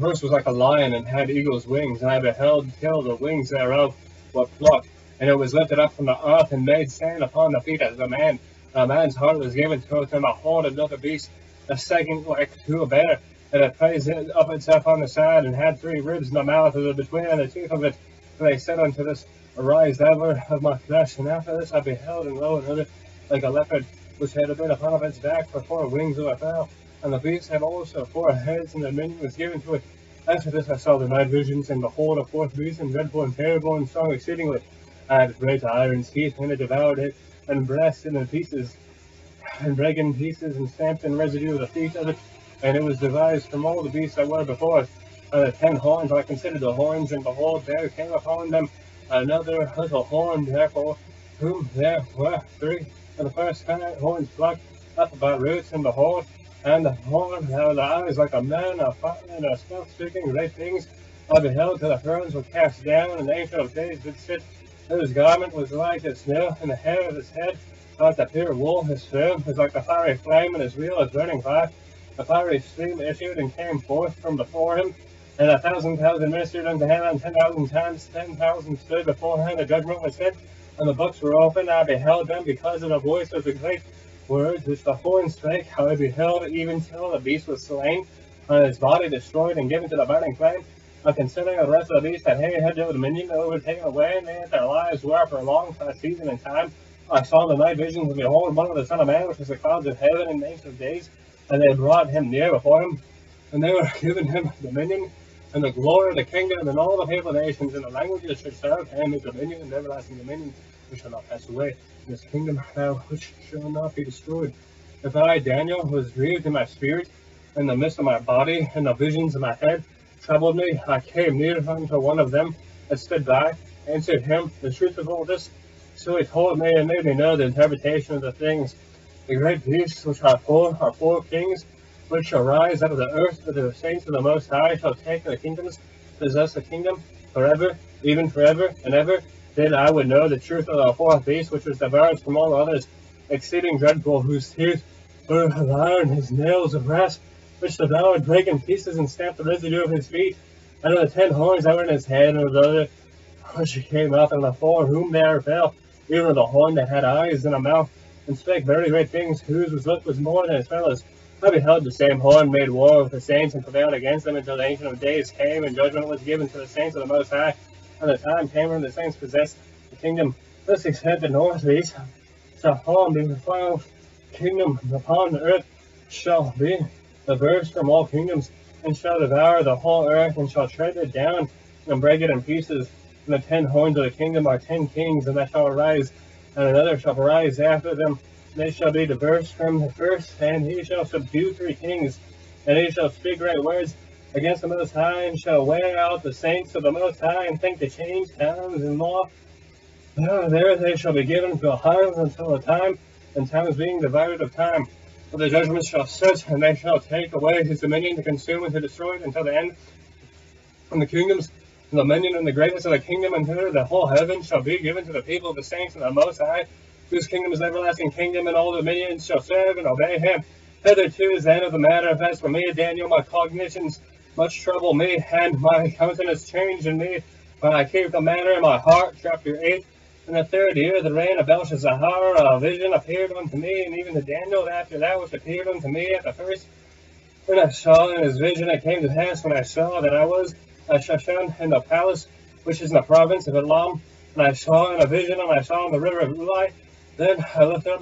first was like a lion and had eagle's wings, and I beheld till the wings thereof were plucked, and it was lifted up from the earth and made stand upon the feet as a man. And a man's heart was given to him, a horn of another beast, a second like to a bear, and it praised it up itself on the side, and had 3 ribs in the mouth of the between and the teeth of it. And they said unto this, Arise, ever of my flesh. And after this I beheld, and lo, another like a leopard, which had been upon its back for 4 wings of a fowl. And the beast had also 4 heads, and dominion was given to it. After this I saw the night visions, and behold, a 4th beast, and dreadful and terrible, and strong exceedingly. I had great iron teeth, and it devoured it, and brast it in pieces, and brake in pieces, and stamped in residue of the feet of it. And it was devised from all the beasts that were before it. And the 10 horns, I considered the horns, and behold, there came upon them another little horn, therefore, whom there were 3. And the first horns plucked up by roots, and behold, and the horn had the eyes like a man, a fire, and a smoke speaking great things. I beheld till the thrones were cast down, and the Ancient of Days did sit. His garment was like as snow, and the hair of his head like the pure wool. His form was like a fiery flame, and his wheel as burning fire. A fiery stream issued and came forth from before him, and 1,000,000 ministered unto him, and 10,000 times 10,000 stood before him. The judgment was set, and the books were opened. I beheld them because of the voice of the great words which the horn spake. I beheld even till the beast was slain, and his body destroyed and given to the burning flame. And considering the rest of the beasts that had no dominion, they were taken away, and their lives were prolonged for a season and time. I saw the night visions, and behold, one of the Son of Man, which was the clouds of heaven and the Ancient of Days. And they brought him near before him, and they were given him dominion, and the glory of the kingdom, and all the people, nations, and the languages should serve him with dominion and everlasting dominion, which shall not pass away. And his kingdom now which shall not be destroyed. If I, Daniel, was grieved in my spirit, in the midst of my body, and the visions of my head troubled me, I came near unto one of them that stood by, answered him the truth of all this. So he told me and made me know the interpretation of the things. The great beasts which are 4 kings, which shall rise out of the earth, but the saints of the Most High shall take the kingdoms, possess the kingdom forever, even forever and ever. Then I would know the truth of the 4th beast, which was devoured from all others, exceeding dreadful, whose teeth were of iron, his nails of brass, which devoured, brake in pieces, and stamped the residue of his feet. And of the 10 horns that were in his head, and of the other which came up, and the 4 whom there fell, even of the horn that had eyes and a mouth, and spake very great things, whose look was more than his fellows. I beheld the same horn made war with the saints, and prevailed against them until the Ancient of Days came, and judgment was given to the saints of the Most High. And the time came when the saints possessed the kingdom. Thus he said, the north beast shall fall, and be the 12th kingdom upon the earth, shall be diverse from all kingdoms, and shall devour the whole earth, and shall tread it down, and break it in pieces. And the 10 horns of the kingdom are 10 kings, and that shall arise, and another shall arise after them. They shall be diverse from the first, and he shall subdue 3 kings, and he shall speak great words against the Most High, and shall wear out the saints of the Most High, and think to change times and law. There they shall be given to a harm until a time, and times being divided of time. For the judgment shall sit, and they shall take away his dominion, to consume and to destroy it until the end. And the kingdoms, and the dominion, and the greatness of the kingdom, and the whole heaven shall be given to the people of the saints of the Most High, whose kingdom is an everlasting kingdom, and all dominions shall serve and obey him. Hitherto is the end of the matter. As for me, Daniel, my cognitions much trouble me, and my countenance changed in me, when I keep the matter in my heart. Chapter 8. In the 3rd year of the reign of Belshazzar, a vision appeared unto me, and even to Daniel after that which appeared unto me at the first. When I saw in his vision, it came to pass, when I saw that I was at Shushan in the palace, which is in the province of Elam, and I saw in a vision, and I saw in the river of Ulai. Then I lifted up